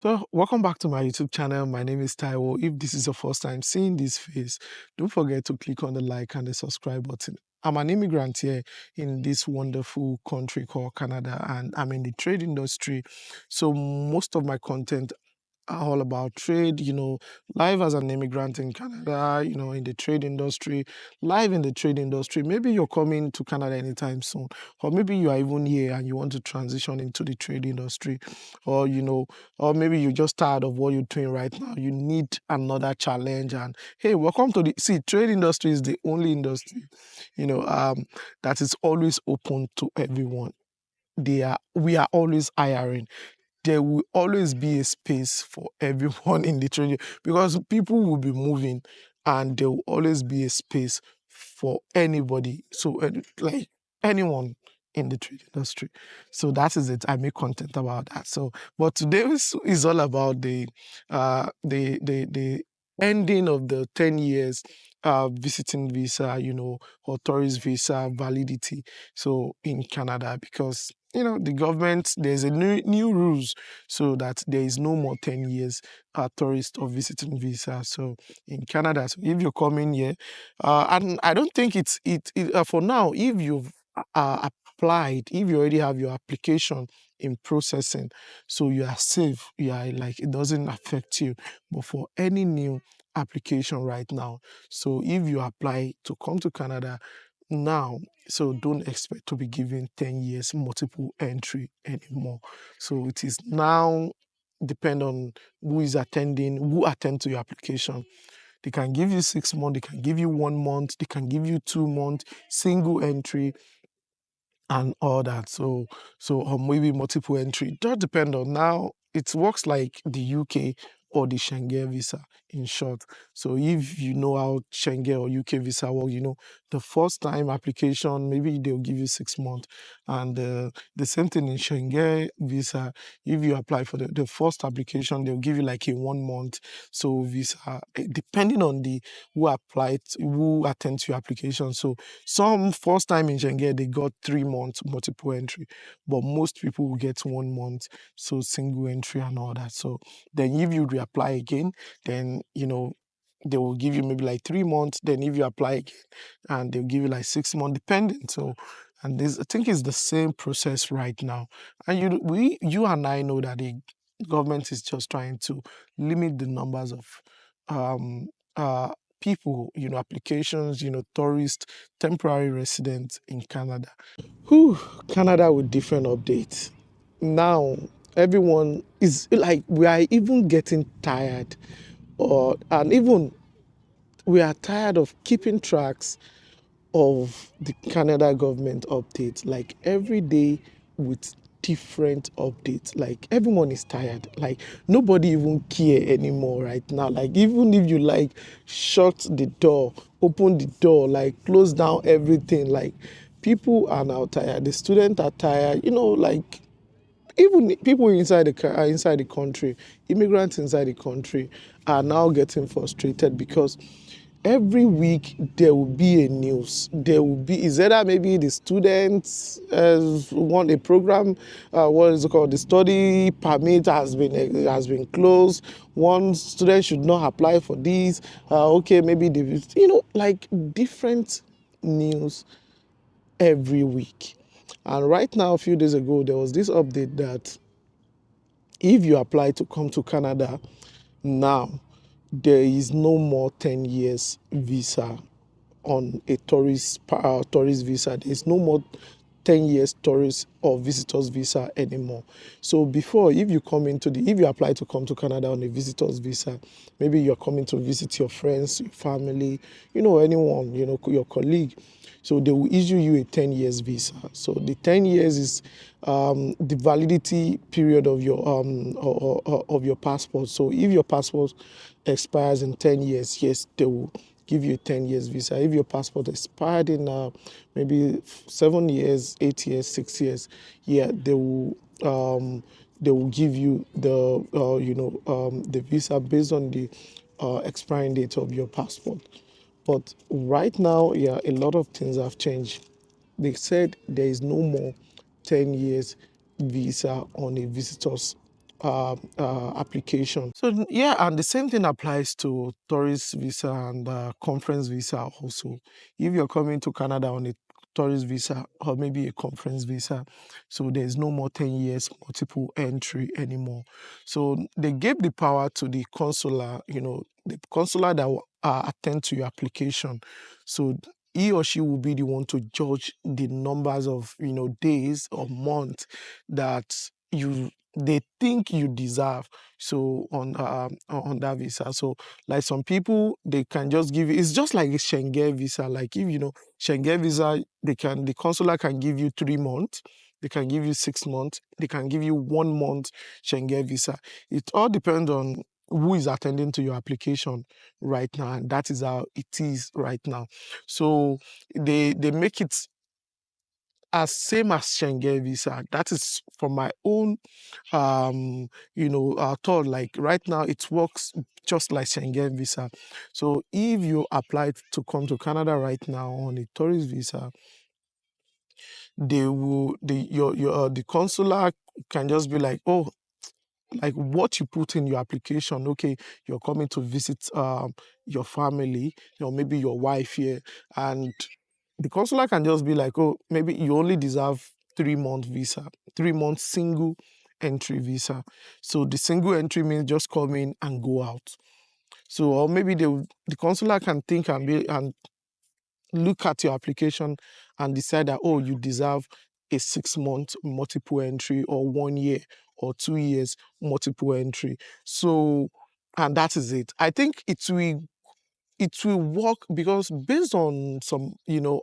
So, welcome back to my YouTube channel. My name is Taiwo. If this is your first time seeing this face, don't forget to click on the like and the subscribe button. I'm an immigrant here in this wonderful country called Canada, and I'm in the trade industry. So, most of my content are all about trade, life as an immigrant in Canada, in the trade industry, life in the trade industry. Maybe you're coming to Canada anytime soon, or maybe you are even here and you want to transition into the trade industry, or, or maybe you're just tired of what you're doing right now. You need another challenge. And hey, welcome to trade industry is the only industry, you know, um, that is always open to everyone. We are always hiring. There will always be a space for everyone in the trade because people will be moving, and there will always be a space for anybody. So, like anyone in the trade industry. So that is it. I make content about that. So, but today is all about the ending of the 10 years visiting visa, or tourist visa validity. So in Canada, because the government, there's a new rules, so that there is no more 10 years tourist or visiting visa. So in Canada, so if you're coming here, and I don't think for now, if you've applied, if you already have your application in processing, so you are safe. You are like, it doesn't affect you. But for any new application right now, so if you apply to come to Canada now, so don't expect to be given 10 years multiple entry anymore. So it is now depend on who attend to your application. They can give you 6 months, they can give you 1 month, they can give you 2 months, single entry and all that. So or maybe multiple entry. It does depend on now. It works like the UK or the Schengen visa in short. So if you know how Schengen or UK visa work, the first time application, maybe they'll give you 6 months. And the same thing in Schengen visa, if you apply for the first application, they'll give you like a 1 month. So visa, depending on the who attends to your application. So some first time in Schengen, they got 3 months multiple entry, but most people will get 1 month, so single entry and all that. So then if you reapply again, then they will give you maybe like 3 months. Then if you apply again, and they'll give you like 6 months, depending. So, and this I think is the same process right now. And you and I know that the government is just trying to limit the numbers of um uh people, applications, tourists, temporary residents in Canada. Whew, Canada with different updates. Now, everyone is like, we are even getting tired, and even we are tired of keeping tracks of the Canada government updates, like every day with different updates. Like everyone is tired. Like nobody even care anymore right now. Like even if you like shut the door, open the door, like close down everything, like people are now tired. The students are tired. Like even people inside the country, immigrants inside the country are now getting frustrated because every week there will be a news. There will be, is either maybe the students want a program, what is it called, the study permit has been closed. One student should not apply for this. Okay, maybe like different news every week. And right now, a few days ago, there was this update that if you apply to come to Canada now, there is no more 10 years visa on a tourist visa. There is no more 10 years tourist or visitors visa anymore. So before, if you apply to come to Canada on a visitors visa, maybe you're coming to visit your friends, your family, anyone, your colleague. So they will issue you a 10 years visa. So the 10 years is the validity period of of your passport. So if your passport expires in 10 years, yes, they will give you a 10 years visa. If your passport expired in maybe 7 years, 8 years, 6 years, yeah, they will give you the visa based on the expiring date of your passport. But right now, yeah, a lot of things have changed. They said there is no more 10 years visa on a visitor's application. So yeah, and the same thing applies to tourist visa and conference visa also. If you're coming to Canada on a tourist visa or maybe a conference visa, so there's no more 10 years multiple entry anymore. So they gave the power to the consular, the consular that will attend to your application. So he or she will be the one to judge the numbers of days or months that you they think you deserve, so on that visa. So like some people, they can just give you, it's just like a Schengen visa. Like if Schengen visa, the consular can give you 3 months, they can give you 6 months, they can give you 1 month Schengen visa. It all depends on who is attending to your application right now, and that is how it is right now. So they make it as same as Schengen visa. That is from my own thought. Like right now, it works just like Schengen visa. So if you applied to come to Canada right now on a tourist visa, they will the consular can just be like, oh, like what you put in your application. Okay, you're coming to visit your family, maybe your wife here, and the consular can just be like, oh, maybe you only deserve 3 month visa, 3 month single entry visa. So the single entry means just come in and go out. So or maybe the consular can think and look at your application and decide that, oh, you deserve a 6 month multiple entry or 1 year or 2 years multiple entry. So, and that is it. I think it will work because based on some,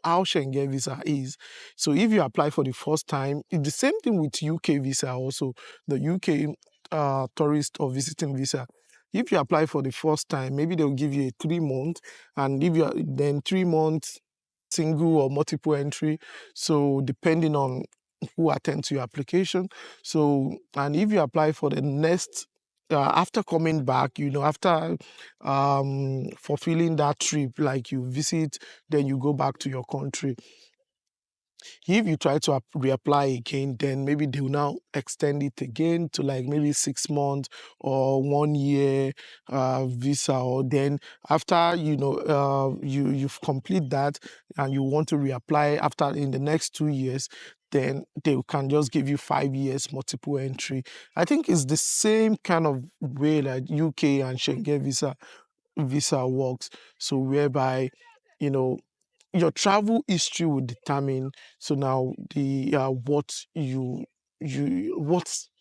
how Schengen visa is. So if you apply for the first time, it's the same thing with UK visa also, the UK tourist or visiting visa. If you apply for the first time, maybe they'll give you a 3 month, and if you are then 3 months single or multiple entry. So depending on who attends to your application. So, and if you apply for the next after coming back, after fulfilling that trip, like you visit, then you go back to your country. If you try to reapply again, then maybe they will now extend it again to like maybe 6 months or 1 year visa. Or then after you've complete that and you want to reapply after in the next 2 years, then they can just give you 5 years multiple entry. I think it's the same kind of way that UK and Schengen visa works. So whereby you know your travel history will determine, so now the what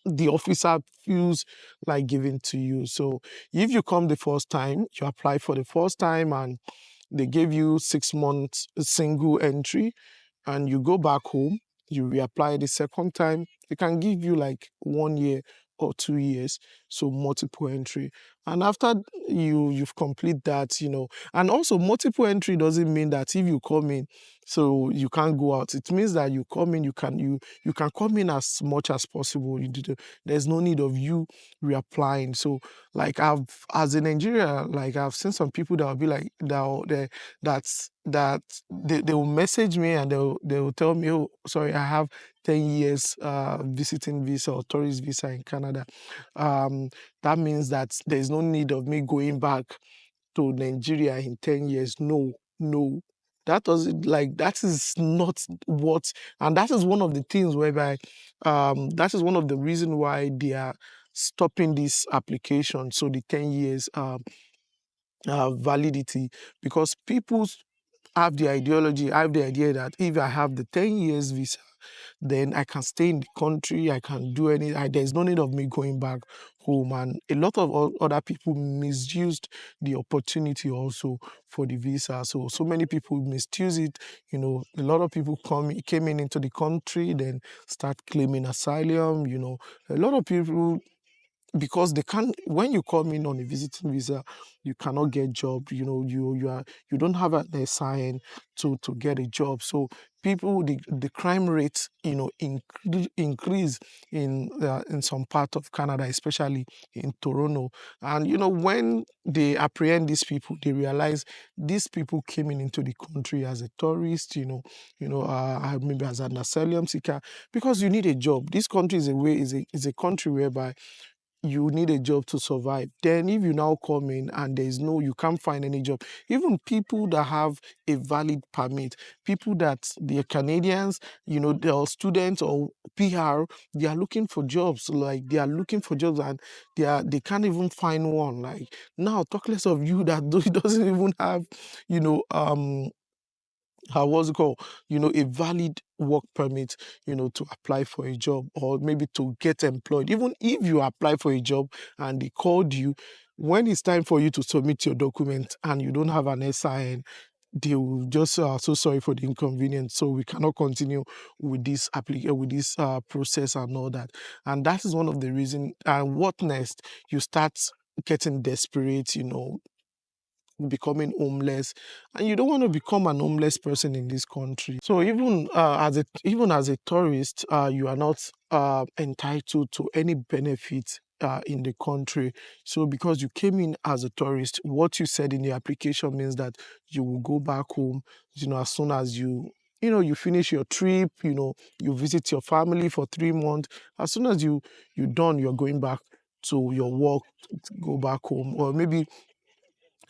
the officer feels like giving to you. So if you come the first time, you apply for the first time and they gave you 6 months single entry, and you go back home, you reapply the second time, they can give you like 1 year or 2 years, so multiple entry. And after you've complete that, and also multiple entry doesn't mean that if you come in, so you can't go out. It means that you come in, you can come in as much as possible. There's no need of you reapplying. So like as in Nigeria, like I've seen some people that will be like that they will message me and they will tell me, oh, sorry, I have 10 years visiting visa or tourist visa in Canada. That means that there's no need of me going back to Nigeria in 10 years. No, no. That is not what, and that is one of the things whereby, that is one of the reasons why they are stopping this application. So the 10 years validity, because people have the ideology, have the idea that if I have the 10 years visa, then I can stay in the country, I can do there's no need of me going back home. And a lot of other people misused the opportunity also for the visa. So many people misuse it. A lot of people came in into the country, then start claiming asylum. A lot of people, because they can't, when you come in on a visiting visa, you cannot get job. You don't have an SIN to get a job. So people, the crime rate, increase in some part of Canada, especially in Toronto. And when they apprehend these people, they realize these people came in into the country as a tourist, maybe as an asylum seeker, because you need a job. This country is a country whereby you need a job to survive. Then if you now come in and you can't find any job, even people that have a valid permit, people that they're Canadians, they're students or PR, they are looking for jobs. Like they are looking for jobs and they can't even find one. Like now, talk less of you that doesn't even have, you know, how was it called, a valid work permit, to apply for a job or maybe to get employed. Even if you apply for a job and they called you, when it's time for you to submit your document and you don't have an SIN, they will just so sorry for the inconvenience. So we cannot continue with this process and all that. And that is one of the reasons. And what next? You start getting desperate, becoming homeless, and you don't want to become an homeless person in this country. So even as a tourist, you are not entitled to any benefit in the country. So because you came in as a tourist, what you said in the application means that you will go back home, as soon as you finish your trip, you visit your family for 3 months. As soon as you're done, you're going back to your work, to go back home. Or maybe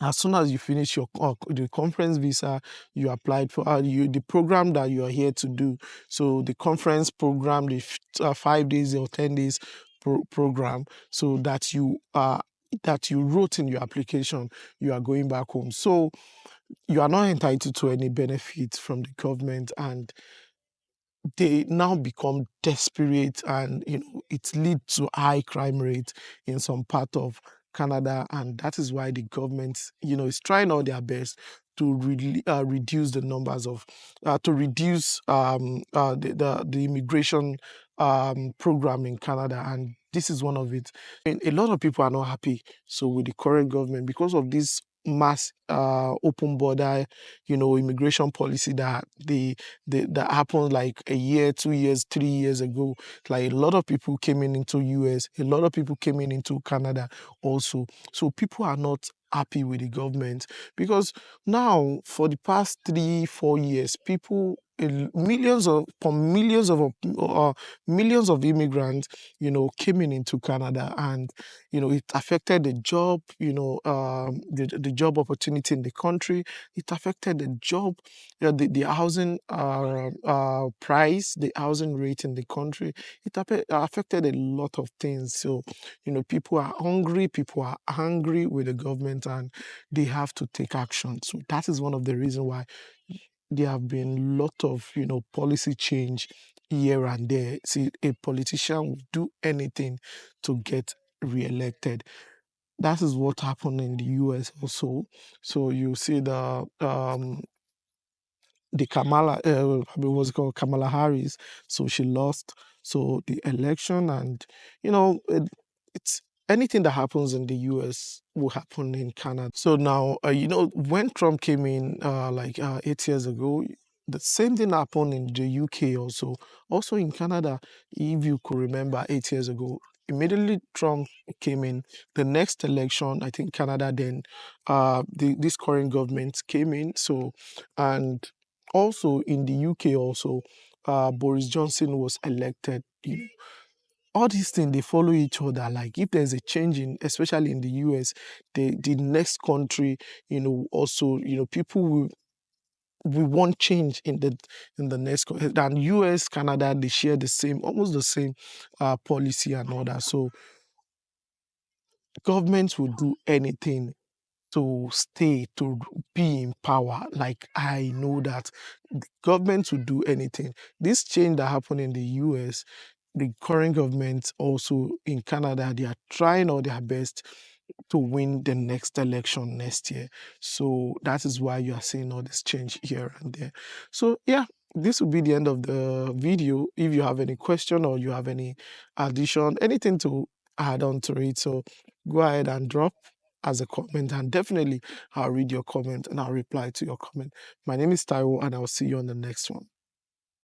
as soon as you finish the conference visa you applied for, the program that you are here to do. So the conference program, the 5 days or 10 days program, so that you wrote in your application, you are going back home. So you are not entitled to any benefits from the government, and they now become desperate, and it leads to high crime rate in some part of Canada. And that is why the government is trying all their best to really reduce the numbers of to reduce the immigration program in Canada. And this is one of it. And a lot of people are not happy so with the current government because of this mass open border immigration policy that happened like a year, 2 years, 3 years ago. Like a lot of people came in into US, a lot of people came in into Canada also. So people are not happy with the government because now for the past 3, 4 years, millions of immigrants, came in into Canada, and it affected the job, the job opportunity in the country. It affected the job, the housing price, the housing rate in the country. It affected a lot of things. So, people are hungry, people are angry with the government, and they have to take action. So that is one of the reasons why there have been lot of, policy change here and there. See, a politician will do anything to get re-elected. That is what happened in the US also. So you see the what's it called, Kamala Harris. So she lost so the election, and it's anything that happens in the US will happen in Canada. So now, when Trump came in like 8 years ago, the same thing happened in the UK also. Also in Canada, if you could remember 8 years ago, immediately Trump came in, the next election, I think Canada then, this current government came in. So, and also in the UK also, Boris Johnson was elected. All these things, they follow each other. Like if there's a change in, especially in the US, the next country, also, people will we want change in the next and US, Canada, they share the same, almost the same policy and all that. So governments will do anything to stay, to be in power. Like I know that the government will do anything. This change that happened in the US, the current government also in Canada, they are trying all their best to win the next election next year. So that is why you are seeing all this change here and there. So yeah, this will be the end of the video. If you have any question or you have any addition, anything to add on to it, so go ahead and drop as a comment, and definitely I'll read your comment and I'll reply to your comment. My name is Taiwo, and I'll see you on the next one.